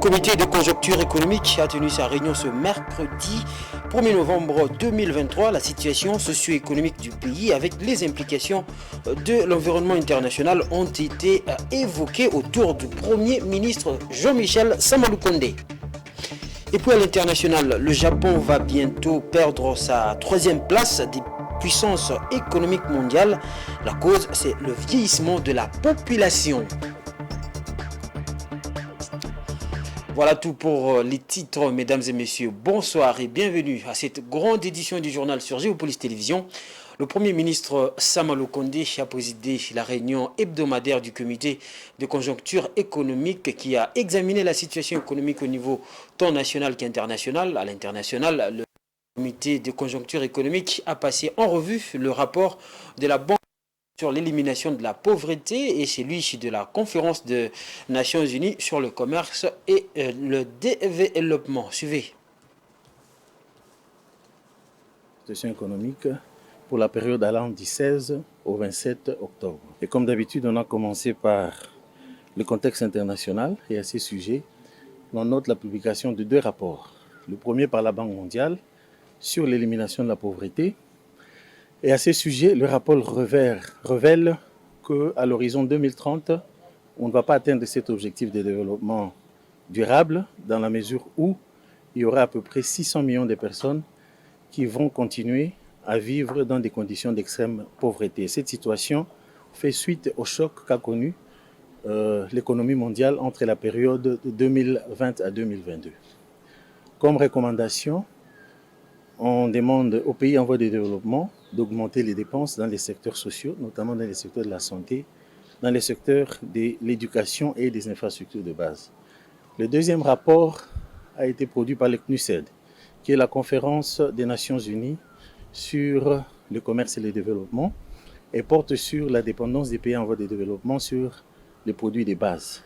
comité de conjoncture économique a tenu sa réunion ce mercredi 1er novembre 2023. La situation socio-économique du pays avec les implications de l'environnement international ont été évoquées autour du Premier ministre Jean-Michel Samaloukonde. Et puis à l'international, le Japon va bientôt perdre sa troisième place des puissances économiques mondiales. La cause, c'est le vieillissement de la population. Voilà tout pour les titres, mesdames et messieurs. Bonsoir et bienvenue à cette grande édition du journal sur Géopolis Télévision. Le Premier ministre Samaloukonde a présidé la réunion hebdomadaire du comité de conjoncture économique qui a examiné la situation économique au niveau tant national qu'international. À l'international, le comité de conjoncture économique a passé en revue le rapport de la Banque sur l'élimination de la pauvreté et celui de la conférence des Nations Unies sur le commerce et le développement. Suivez. Situation économique pour la période allant du 16 au 27 octobre. Et comme d'habitude, on a commencé par le contexte international et à ce sujet, on note la publication de deux rapports. Le premier par la Banque mondiale sur l'élimination de la pauvreté. Et à ce sujet, le rapport révèle qu'à l'horizon 2030, on ne va pas atteindre cet objectif de développement durable dans la mesure où il y aura à peu près 600 millions de personnes qui vont continuer à vivre dans des conditions d'extrême pauvreté. Cette situation fait suite au choc qu'a connu l'économie mondiale entre la période de 2020 à 2022. Comme recommandation, on demande aux pays en voie de développement d'augmenter les dépenses dans les secteurs sociaux, notamment dans les secteurs de la santé, dans les secteurs de l'éducation et des infrastructures de base. Le deuxième rapport a été produit par le CNUSED, qui est la conférence des Nations Unies sur le commerce et le développement, et porte sur la dépendance des pays en voie de développement sur les produits de base.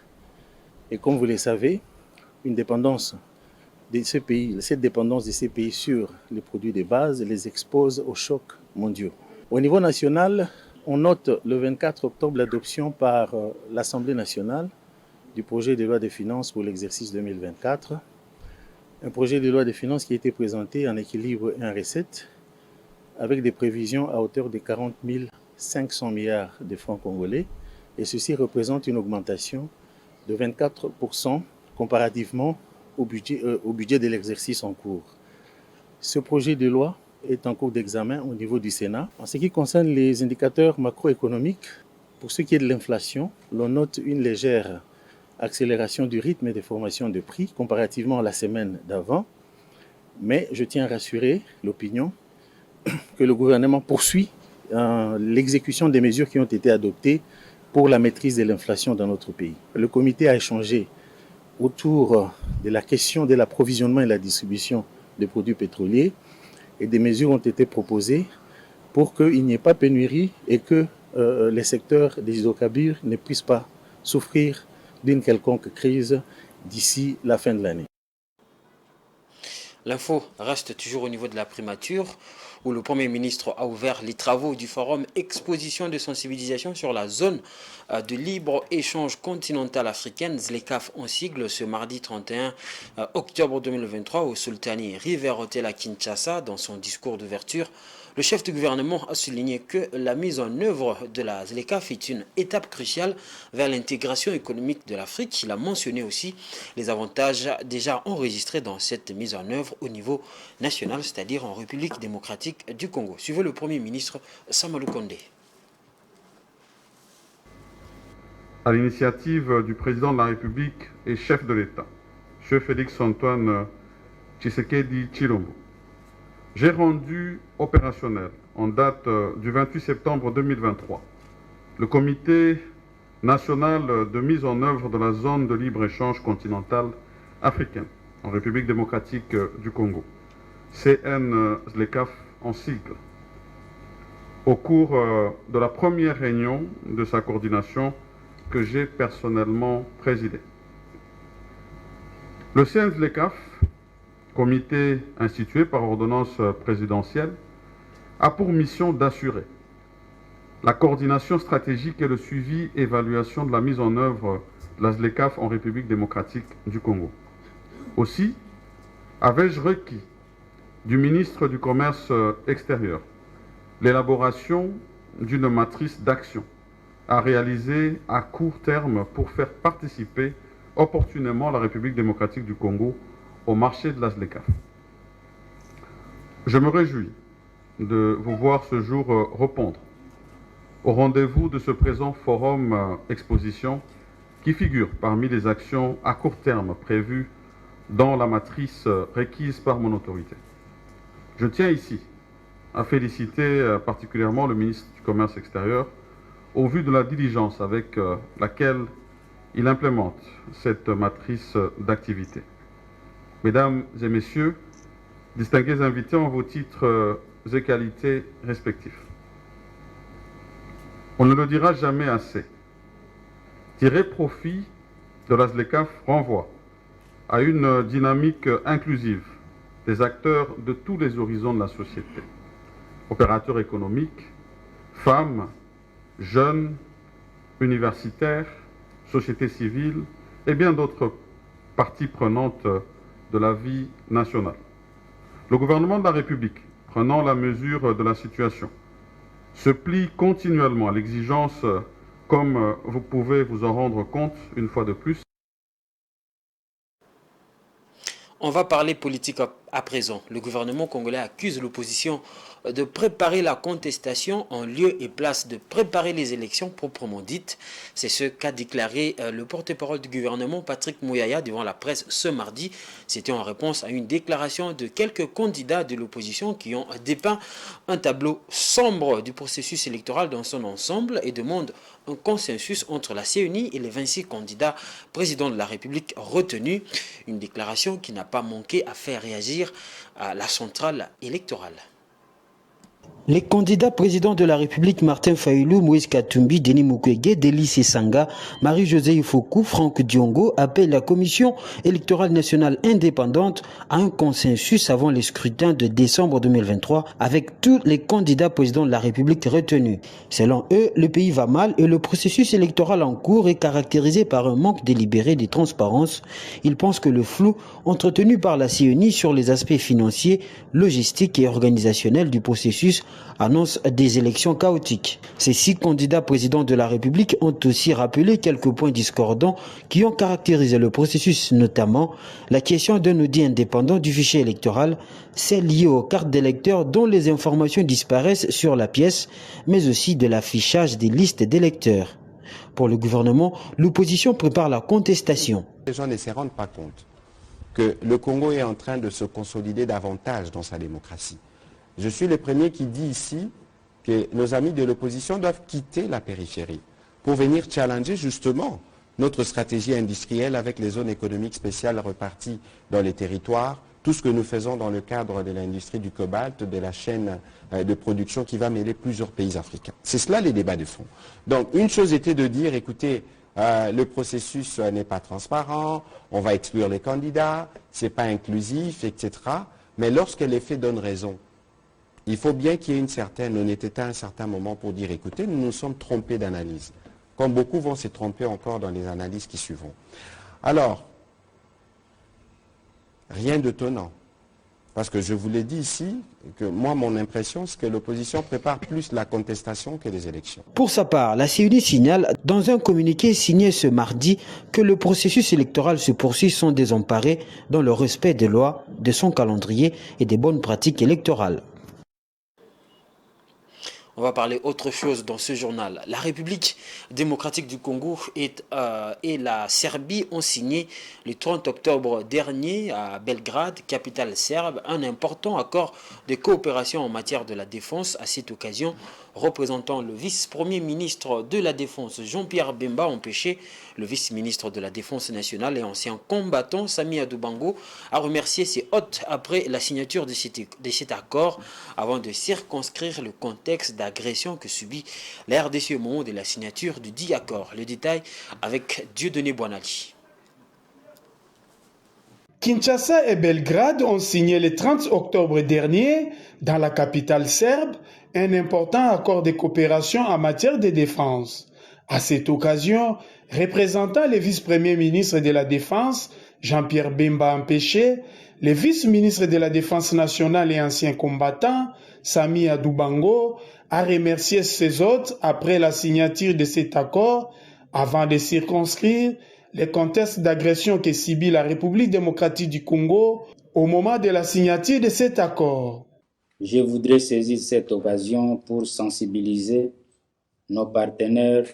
Et comme vous le savez, une dépendance de ces pays, cette dépendance de ces pays sur les produits de base les expose aux chocs mondiaux. Au niveau national, on note le 24 octobre l'adoption par l'Assemblée nationale du projet de loi de finances pour l'exercice 2024. Un projet de loi de finances qui a été présenté en équilibre et en recette avec des prévisions à hauteur de 40 500 milliards de francs congolais. Et ceci représente une augmentation de 24% comparativement au budget de l'exercice en cours. Ce projet de loi est en cours d'examen au niveau du Sénat. En ce qui concerne les indicateurs macroéconomiques, pour ce qui est de l'inflation, l'on note une légère accélération du rythme de formation de prix comparativement à la semaine d'avant. Mais je tiens à rassurer l'opinion que le gouvernement poursuit l'exécution des mesures qui ont été adoptées pour la maîtrise de l'inflation dans notre pays. Le comité a échangé autour de la question de l'approvisionnement et la distribution des produits pétroliers et des mesures ont été proposées pour qu'il n'y ait pas pénurie et que les secteurs des hydrocarbures ne puissent pas souffrir d'une quelconque crise d'ici la fin de l'année. L'info reste toujours au niveau de la primature où le Premier ministre a ouvert les travaux du forum exposition de sensibilisation sur la zone de libre-échange continentale africaine, ZLECAf en sigle, ce mardi 31 octobre 2023 au Sultani River Hotel à Kinshasa. Dans son discours d'ouverture, le chef du gouvernement a souligné que la mise en œuvre de la ZLECAf est une étape cruciale vers l'intégration économique de l'Afrique. Il a mentionné aussi les avantages déjà enregistrés dans cette mise en œuvre au niveau national, c'est-à-dire en République démocratique du Congo. Suivez le Premier ministre Samaloukonde. À l'initiative du président de la République et chef de l'État, M. Félix-Antoine Tshisekedi Tshilombo, j'ai rendu opérationnel en date du 28 septembre 2023 le comité national de mise en œuvre de la zone de libre-échange continentale africaine en République démocratique du Congo, CN-ZLECAf en sigle. Au cours de la première réunion de sa coordination que j'ai personnellement présidée. Le CN-ZLECAf, comité institué par ordonnance présidentielle, a pour mission d'assurer la coordination stratégique et le suivi et évaluation de la mise en œuvre de la ZLECAf en République démocratique du Congo. Aussi, avais-je requis du ministre du Commerce extérieur l'élaboration d'une matrice d'action à réaliser à court terme pour faire participer opportunément la République démocratique du Congo au marché de la ZLECAf. Je me réjouis de vous voir ce jour répondre au rendez-vous de ce présent forum exposition qui figure parmi les actions à court terme prévues dans la matrice requise par mon autorité. Je tiens ici à féliciter particulièrement le ministre du Commerce extérieur au vu de la diligence avec laquelle il implémente cette matrice d'activité. Mesdames et messieurs, distingués invités en vos titres et qualités respectifs, on ne le dira jamais assez. Tirer profit de la ZLECAf renvoie à une dynamique inclusive des acteurs de tous les horizons de la société. Opérateurs économiques, femmes, jeunes, universitaires, société civile et bien d'autres parties prenantes de la vie nationale. Le gouvernement de la République, prenant la mesure de la situation, se plie continuellement à l'exigence, comme vous pouvez vous en rendre compte une fois de plus. On va parler politique à présent. Le gouvernement congolais accuse l'opposition de préparer la contestation en lieu et place de préparer les élections proprement dites. C'est ce qu'a déclaré le porte-parole du gouvernement Patrick Mouyaya devant la presse ce mardi. C'était en réponse à une déclaration de quelques candidats de l'opposition qui ont dépeint un tableau sombre du processus électoral dans son ensemble et demandent un consensus entre la CENI et les 26 candidats présidents de la République retenus. Une déclaration qui n'a pas manqué à faire réagir à la centrale électorale. Les candidats présidents de la République Martin Fayulu, Moïse Katumbi, Denis Mukwege, Délice Sanga, Marie-Josée Ifoku, Franck Diongo appellent la Commission électorale nationale indépendante à un consensus avant les scrutins de décembre 2023 avec tous les candidats présidents de la République retenus. Selon eux, le pays va mal et le processus électoral en cours est caractérisé par un manque délibéré de transparence. Ils pensent que le flou entretenu par la CENI sur les aspects financiers, logistiques et organisationnels du processus annonce des élections chaotiques. Ces 6 candidats présidents de la République ont aussi rappelé quelques points discordants qui ont caractérisé le processus, notamment la question d'un audit indépendant du fichier électoral, celle liée aux cartes d'électeurs dont les informations disparaissent sur la pièce, mais aussi de l'affichage des listes d'électeurs. Pour le gouvernement, l'opposition prépare la contestation. Les gens ne se rendent pas compte que le Congo est en train de se consolider davantage dans sa démocratie. Je suis le premier qui dit ici que nos amis de l'opposition doivent quitter la périphérie pour venir challenger justement notre stratégie industrielle avec les zones économiques spéciales reparties dans les territoires, tout ce que nous faisons dans le cadre de l'industrie du cobalt, de la chaîne de production qui va mêler plusieurs pays africains. C'est cela les débats de fond. Donc une chose était de dire, écoutez, le processus n'est pas transparent, on va exclure les candidats, c'est pas inclusif, etc. Mais lorsque les faits donnent raison, il faut bien qu'il y ait une certaine honnêteté à un certain moment pour dire, écoutez, nous nous sommes trompés d'analyse. Comme beaucoup vont se tromper encore dans les analyses qui suivront. Alors, rien d'étonnant. Parce que je vous l'ai dit ici, que moi, mon impression, c'est que l'opposition prépare plus la contestation que les élections. Pour sa part, la CENI signale dans un communiqué signé ce mardi que le processus électoral se poursuit sans désemparé dans le respect des lois, de son calendrier et des bonnes pratiques électorales. On va parler autre chose dans ce journal. La République démocratique du Congo et la Serbie ont signé le 30 octobre dernier à Belgrade, capitale serbe, un important accord de coopération en matière de la défense. À cette occasion, représentant le vice-premier ministre de la Défense, Jean-Pierre Bemba, empêché, le vice-ministre de la Défense nationale et ancien combattant, Sami Adoubango, a remercié ses hôtes après la signature de cet accord avant de circonscrire le contexte d'agression que subit la RDC au moment de la signature du dit accord. Le détail avec Dieudonné Boinali. Kinshasa et Belgrade ont signé le 30 octobre dernier, dans la capitale serbe, un important accord de coopération en matière de défense. À cette occasion, représentant le vice-premier ministre de la Défense, Jean-Pierre Bemba empêché, le vice-ministre de la Défense nationale et ancien combattant, Sami Adoubango, a remercié ses hôtes après la signature de cet accord avant de circonscrire les contextes d'agression que subit la République démocratique du Congo au moment de la signature de cet accord. Je voudrais saisir cette occasion pour sensibiliser nos partenaires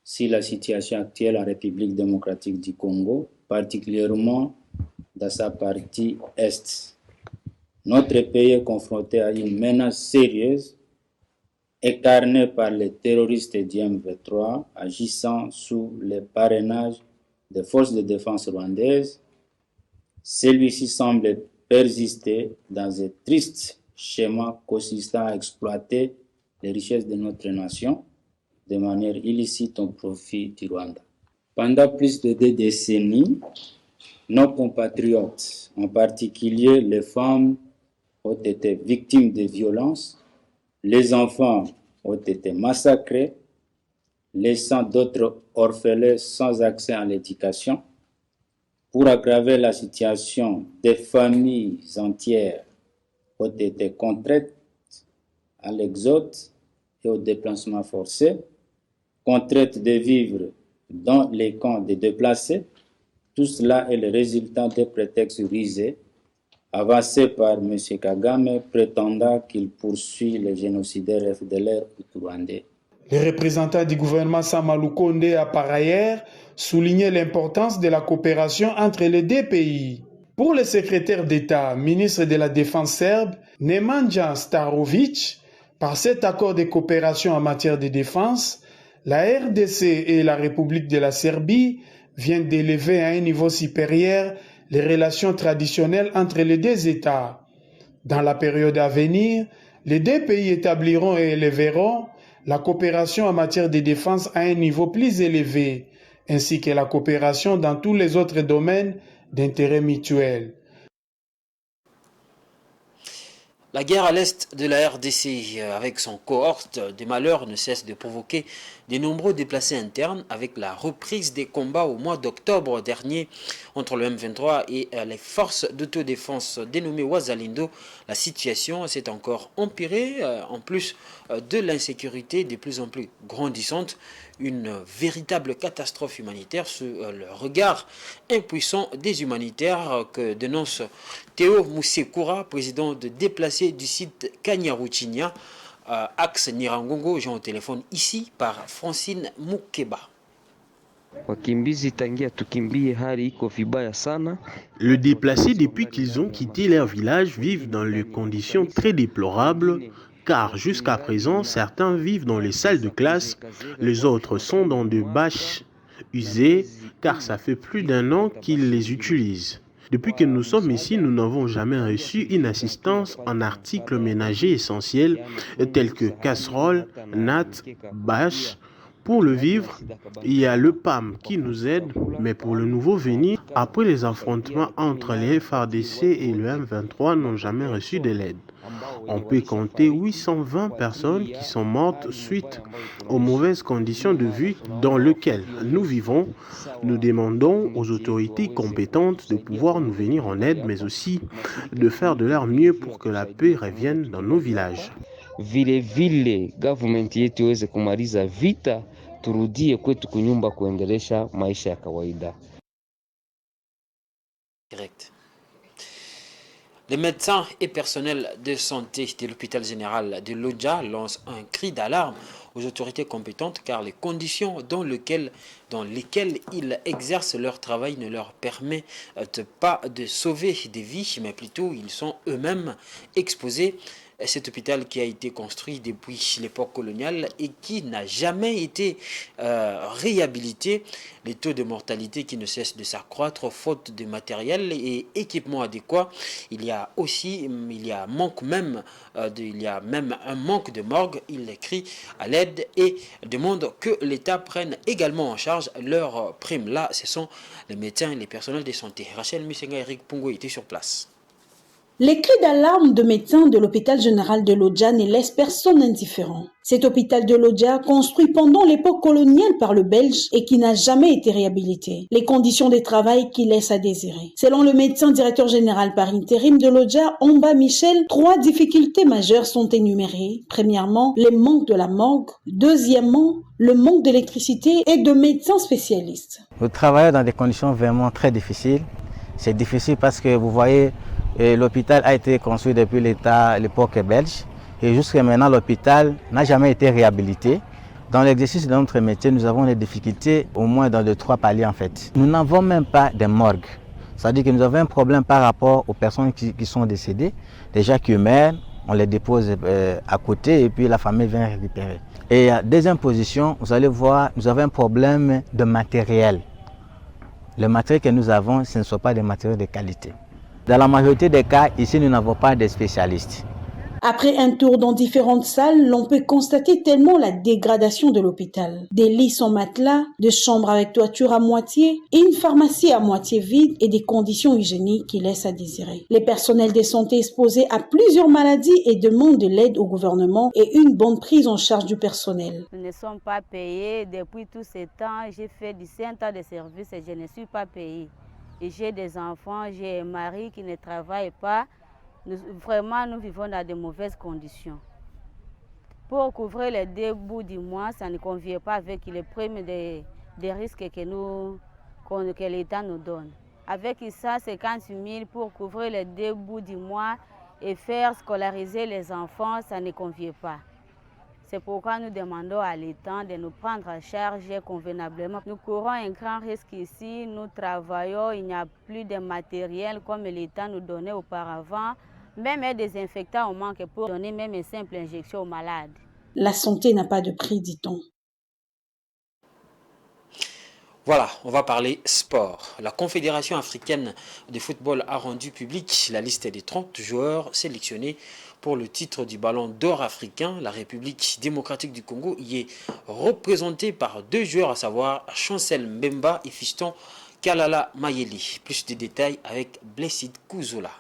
sur la situation actuelle en République démocratique du Congo, particulièrement dans sa partie Est. Notre pays est confronté à une menace sérieuse incarnée par les terroristes du M23 agissant sous le parrainage des forces de défense rwandaises. Celui-ci semble persister dans un triste schéma consistant à exploiter les richesses de notre nation de manière illicite au profit du Rwanda. Pendant plus de 2 décennies, nos compatriotes, en particulier les femmes, ont été victimes de violences, les enfants ont été massacrés, laissant d'autres orphelins sans accès à l'éducation. Pour aggraver la situation, des familles entières ont été contraintes à l'exode et au déplacement forcé, contraintes de vivre dans les camps des déplacés. Tout cela est le résultat des prétextes rusés avancés par M. Kagame, prétendant qu'il poursuit les génocidaires FDLR rwandais. Le représentant du gouvernement Samalou Kondé a par ailleurs souligné l'importance de la coopération entre les deux pays. Pour le secrétaire d'État, ministre de la Défense serbe, Nemanja Starovic, par cet accord de coopération en matière de défense, la RDC et la République de la Serbie viennent d'élever à un niveau supérieur les relations traditionnelles entre les deux États. Dans la période à venir, les deux pays établiront et élèveront la coopération en matière de défense à un niveau plus élevé, ainsi que la coopération dans tous les autres domaines d'intérêt mutuel. La guerre à l'est de la RDC, avec son cohorte de malheurs, ne cesse de provoquer de nombreux déplacés internes avec la reprise des combats au mois d'octobre dernier entre le M23 et les forces d'autodéfense dénommées Wazalindo. La situation s'est encore empirée, en plus de l'insécurité de plus en plus grandissante. Une véritable catastrophe humanitaire sous le regard impuissant des humanitaires que dénonce Théo Moussekoura, président de déplacés du site Kanyaruchinya, axe Nirangongo. J'ai au téléphone ici par Francine Moukeba. Le déplacés, depuis qu'ils ont quitté leur village, vivent dans des conditions très déplorables, car jusqu'à présent, certains vivent dans les salles de classe, les autres sont dans de bâches usées, car ça fait plus d'1 an qu'ils les utilisent. Depuis que nous sommes ici, nous n'avons jamais reçu une assistance en articles ménagers essentiels tels que casseroles, nattes, bâches. Pour le vivre, il y a le PAM qui nous aide, mais pour le nouveau venu, après les affrontements entre les FARDC et le M23, n'ont jamais reçu de l'aide. On peut compter 820 personnes qui sont mortes suite aux mauvaises conditions de vie dans lesquelles nous vivons. Nous demandons aux autorités compétentes de pouvoir nous venir en aide, mais aussi de faire de leur mieux pour que la paix revienne dans nos villages. Vile government yetu iweze kumaliza vita, turudie kwetu kunyumba kuendelesha maisha ya kawaida. Direct. Les médecins et personnels de santé de l'hôpital général de Lodja lancent un cri d'alarme aux autorités compétentes car les conditions dans lesquelles ils exercent leur travail ne leur permettent pas de sauver des vies, mais plutôt ils sont eux-mêmes exposés. Cet hôpital qui a été construit depuis l'époque coloniale et qui n'a jamais été réhabilité, les taux de mortalité qui ne cessent de s'accroître faute de matériel et équipements adéquats. Il y a même un manque de morgue. Il crie à l'aide et demande que l'État prenne également en charge leurs primes. Là, ce sont les médecins et les personnels de santé. Rachel Musenga et Eric Pungo étaient sur place. Les cris d'alarme de médecins de l'hôpital général de Lodja ne laissent personne indifférent. Cet hôpital de Lodja, construit pendant l'époque coloniale par le Belge et qui n'a jamais été réhabilité. Les conditions de travail qui laissent à désirer. Selon le médecin directeur général par intérim de Lodja, Omba Michel, 3 difficultés majeures sont énumérées. Premièrement, le manque de la morgue. Deuxièmement, le manque d'électricité et de médecins spécialistes. Nous travaillons dans des conditions vraiment très difficiles. C'est difficile parce que vous voyez, l'hôpital a été construit depuis l'époque belge et jusqu'à maintenant l'hôpital n'a jamais été réhabilité. Dans l'exercice de notre métier, nous avons des difficultés au moins dans les 3 paliers en fait. Nous n'avons même pas de morgue. C'est-à-dire que nous avons un problème par rapport aux personnes qui sont décédées, des gens qui meurent, on les dépose à côté et puis la famille vient récupérer. Et deuxième position, vous allez voir, nous avons un problème de matériel. Le matériel que nous avons, ce ne sont pas des matériaux de qualité. Dans la majorité des cas, ici, nous n'avons pas de spécialistes. Après un tour dans différentes salles, l'on peut constater tellement la dégradation de l'hôpital. Des lits sans matelas, des chambres avec toiture à moitié, une pharmacie à moitié vide et des conditions hygiéniques qui laissent à désirer. Les personnels de santé exposés à plusieurs maladies et demandent de l'aide au gouvernement et une bonne prise en charge du personnel. Nous ne sommes pas payés depuis tous ces temps. J'ai fait 17 ans de service et je ne suis pas payée. Et j'ai des enfants, j'ai un mari qui ne travaille pas. Vraiment, nous vivons dans de mauvaises conditions. Pour couvrir les 2 bouts du mois, ça ne convient pas avec les primes des risques que l'État nous donne. Avec ça, 50 000 pour couvrir les 2 bouts du mois et faire scolariser les enfants, ça ne convient pas. C'est pourquoi nous demandons à l'État de nous prendre en charge convenablement. Nous courons un grand risque ici, nous travaillons, il n'y a plus de matériel comme l'État nous donnait auparavant. Même un désinfectant, on manque pour donner même une simple injection aux malades. La santé n'a pas de prix, dit-on. Voilà, on va parler sport. La Confédération africaine de football a rendu publique la liste des 30 joueurs sélectionnés pour le titre du Ballon d'Or africain. La République démocratique du Congo y est représentée par 2 joueurs, à savoir Chancel Mbemba et Fiston Kalala Mayeli. Plus de détails avec Blessed Kouzola.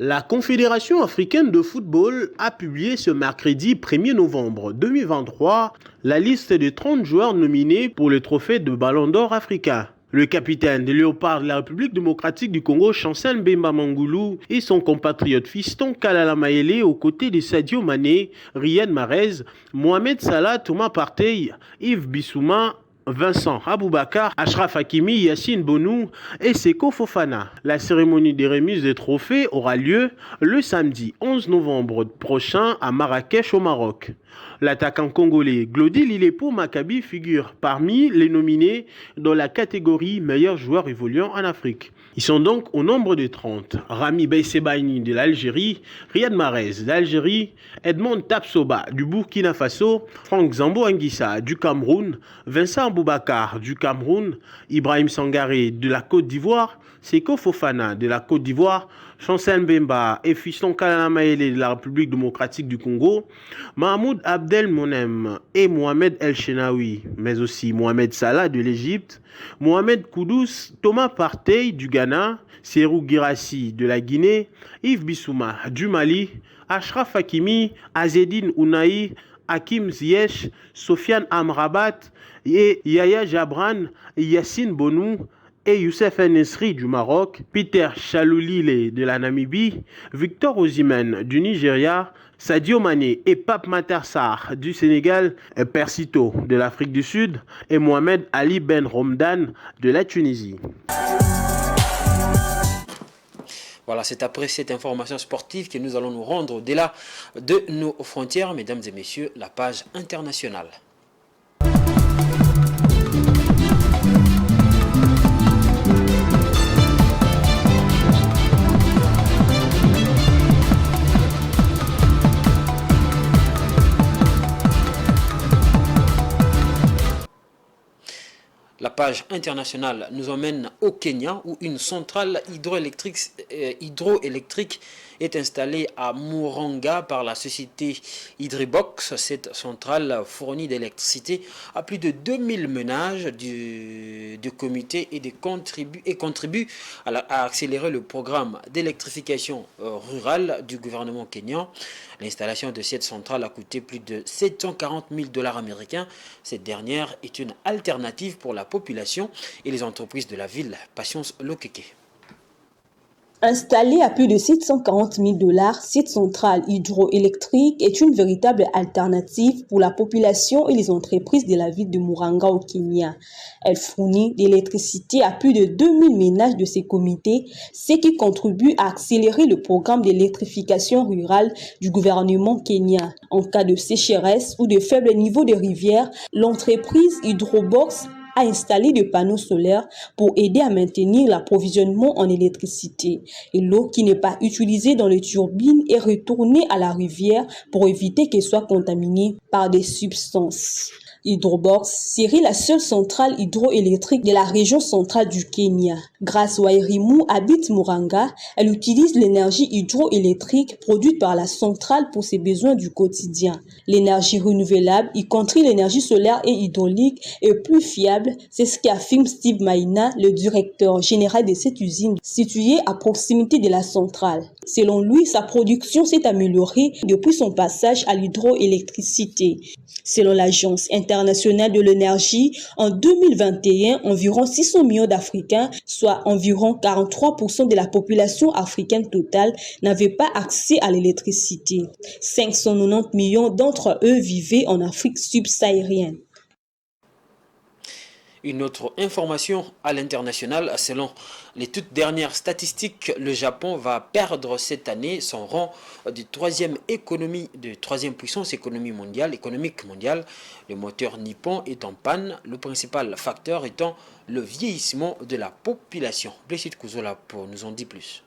La Confédération africaine de football a publié ce mercredi 1er novembre 2023 la liste de 30 joueurs nominés pour le trophée de Ballon d'Or africain. Le capitaine des Léopards de la République démocratique du Congo, Chancel Mbemba Mangoulou, et son compatriote Fiston Kalala Mayele aux côtés de Sadio Mané, Riyad Mahrez, Mohamed Salah, Thomas Partey, Yves Bissouma, Vincent Aboubakar, Achraf Hakimi, Yassine Bonou et Seko Fofana. La cérémonie des remises des trophées aura lieu le samedi 11 novembre prochain à Marrakech au Maroc. L'attaquant congolais Glody Lilepo Maccabi figure parmi les nominés dans la catégorie meilleur joueur évoluant en Afrique. Ils sont donc au nombre de 30. Rami Beysebaini de l'Algérie, Riyad Mahrez d'Algérie, Edmond Tapsoba du Burkina Faso, Franck Zambo Anguissa du Cameroun, Vincent Aboubakar du Cameroun, Ibrahim Sangaré de la Côte d'Ivoire, Seko Fofana de la Côte d'Ivoire, Chancel Mbemba et Fiston Kalala Mayele de la République démocratique du Congo, Mahmoud Abdel Monem et Mohamed El Chenaoui, mais aussi Mohamed Salah de l'Égypte, Mohamed Koudous, Thomas Partey du Ghana, Serou Girassi de la Guinée, Yves Bissouma du Mali, Achraf Hakimi, Azedine Ounahi, Hakim Ziyech, Sofiane Amrabat et Yaya Jabran, Yassine Bonou et Youssef Nesri du Maroc, Peter Chaloulile de la Namibie, Victor Osimhen du Nigeria, Sadio Mané et Pape Matar Sarr du Sénégal, Persito de l'Afrique du Sud et Mohamed Ali Ben Romdan de la Tunisie. Voilà, c'est après cette information sportive que nous allons nous rendre au-delà de nos frontières, mesdames et messieurs, la page internationale. La page internationale nous emmène au Kenya où une centrale hydroélectrique est installée à Mouranga par la société Hydribox. Cette centrale fournit d'électricité à plus de 2000 ménages de comités et contribue à accélérer le programme d'électrification rurale du gouvernement kényan. L'installation de cette centrale a coûté plus de 740 000 $ américains. Cette dernière est une alternative pour la population et les entreprises de la ville. Patience Lokeke. Installée à plus de 740 000 $, cette centrale hydroélectrique est une véritable alternative pour la population et les entreprises de la ville de Mouranga au Kenya. Elle fournit de l'électricité à plus de 2000 ménages de ces comités, ce qui contribue à accélérer le programme d'électrification rurale du gouvernement kenyan. En cas de sécheresse ou de faible niveau de rivière, l'entreprise Hydrobox a installé des panneaux solaires pour aider à maintenir l'approvisionnement en électricité. Et l'eau qui n'est pas utilisée dans les turbines est retournée à la rivière pour éviter qu'elle soit contaminée par des substances. Hydrobox serait la seule centrale hydroélectrique de la région centrale du Kenya. Grâce à Wairimu habite Mouranga, elle utilise l'énergie hydroélectrique produite par la centrale pour ses besoins du quotidien. L'énergie renouvelable, y compris l'énergie solaire et hydraulique, est plus fiable, c'est ce qu'affirme Steve Maina, le directeur général de cette usine située à proximité de la centrale. Selon lui, sa production s'est améliorée depuis son passage à l'hydroélectricité. Selon l'Agence internationale de l'énergie, en 2021, environ 600 millions d'Africains, soit environ 43% de la population africaine totale, n'avaient pas accès à l'électricité. 590 millions d'entre eux vivaient en Afrique subsaharienne. Une autre information à l'international, selon les toutes dernières statistiques, le Japon va perdre cette année son rang de troisième puissance économique mondiale. Le moteur nippon est en panne, le principal facteur étant le vieillissement de la population. Blessed Kuzola pour nous en dire plus.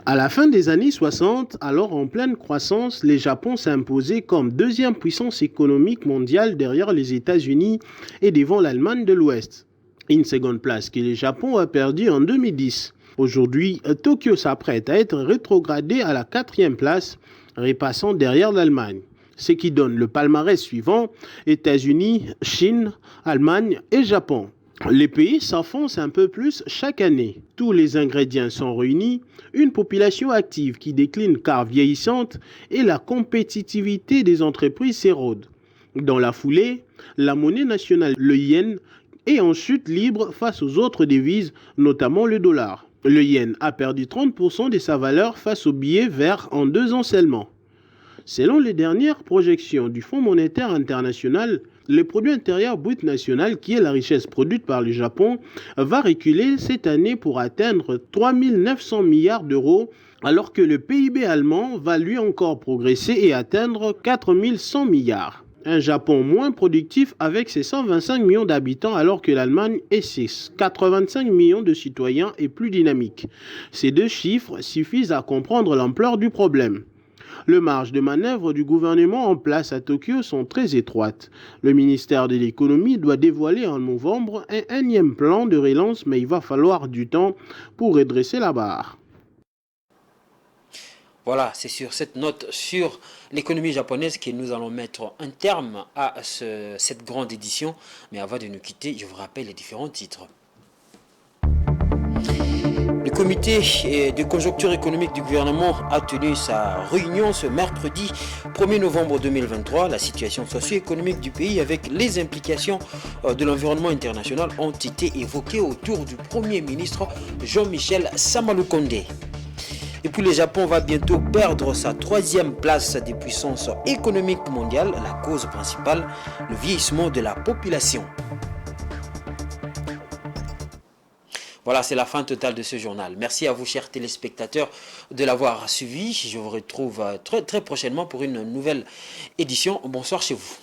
À la fin des années 60, alors en pleine croissance, le Japon s'imposait comme deuxième puissance économique mondiale derrière les États-Unis et devant l'Allemagne de l'Ouest. Une seconde place que le Japon a perdue en 2010. Aujourd'hui, Tokyo s'apprête à être rétrogradé à la 4e place, repassant derrière l'Allemagne. Ce qui donne le palmarès suivant: États-Unis, Chine, Allemagne et Japon. Les pays s'enfoncent un peu plus chaque année. Tous les ingrédients sont réunis, une population active qui décline car vieillissante et la compétitivité des entreprises s'érode. Dans la foulée, la monnaie nationale, le yen, est en chute libre face aux autres devises, notamment le dollar. Le yen a perdu 30% de sa valeur face au billet vert en 2 ans seulement. Selon les dernières projections du Fonds monétaire international, le produit intérieur brut national, qui est la richesse produite par le Japon, va reculer cette année pour atteindre 3 900 milliards d'euros, alors que le PIB allemand va lui encore progresser et atteindre 4 100 milliards. Un Japon moins productif avec ses 125 millions d'habitants, alors que l'Allemagne et ses 85 millions de citoyens est plus dynamique. Ces deux chiffres suffisent à comprendre l'ampleur du problème. Les marges de manœuvre du gouvernement en place à Tokyo sont très étroites. Le ministère de l'économie doit dévoiler en novembre un énième plan de relance, mais il va falloir du temps pour redresser la barre. Voilà, c'est sur cette note sur l'économie japonaise que nous allons mettre un terme à cette grande édition. Mais avant de nous quitter, je vous rappelle les différents titres. Le comité de conjoncture économique du gouvernement a tenu sa réunion ce mercredi 1er novembre 2023. La situation socio-économique du pays avec les implications de l'environnement international ont été évoquées autour du Premier ministre Jean-Michel Samalukonde. Et puis le Japon va bientôt perdre sa 3e place des puissances économiques mondiales. La cause principale, le vieillissement de la population. Voilà, c'est la fin totale de ce journal. Merci à vous, chers téléspectateurs, de l'avoir suivi. Je vous retrouve très prochainement pour une nouvelle édition. Bonsoir chez vous.